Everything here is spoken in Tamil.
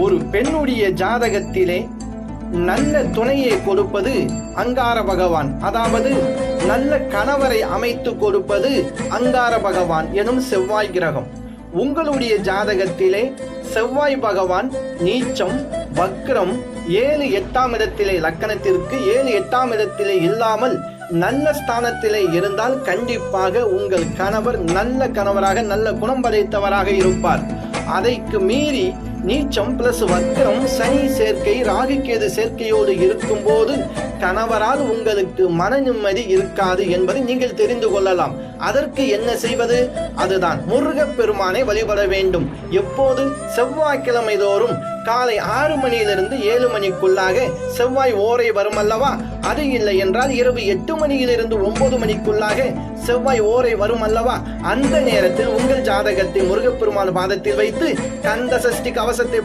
ஒரு பெண்ணுடைய ஜாதகத்திலே நல்ல துணையை கொடுப்பது அங்கார பகவான், அதாவது நல்ல கணவரை அமைத்து கொடுப்பது அங்கார பகவான் எனும் செவ்வாய் கிரகம். உங்களுடைய ஜாதகத்திலே செவ்வாய் பகவான் நீச்சம், வக்ரம் 7, 8ஆம் இடத்திலே, லக்கணத்திற்கு 7, 8ஆம் இடத்திலே இல்லாமல் நல்ல ஸ்தானத்திலே இருந்தால் கண்டிப்பாக உங்கள் கணவர் நல்ல கணவராக, நல்ல குணம் படைத்தவராக இருப்பார். அதைக்கு மீறி நீச்சம் பிளஸ் வக்ரம், சனி சேர்க்கை, ராகுகேது சேர்க்கையோடு இருக்கும் போது கணவரால் உங்களுக்கு மன நிம்மதி இருக்காது என்பதை நீங்கள் தெரிந்து கொள்ளலாம். அதற்கு என்ன செய்வது? அதுதான் முருகப்பெருமானை வழிபட வேண்டும். எப்போது? செவ்வாய்க்கிழமை தோறும் காலை 6 மணியிலிருந்து 7 மணிக்குள்ளாக செவ்வாய் ஓரை வரும் அல்லவா? அது இல்லை என்றால் இரவு 8 மணியிலிருந்து 9 மணிக்குள்ளாக செவ்வாய் ஓரை வரும் அல்லவா? அந்த நேரத்தில் உங்கள் ஜாதகத்தை முருகப்பெருமான் பாதத்தில் வைத்து கந்த சஷ்டி கவசத்தை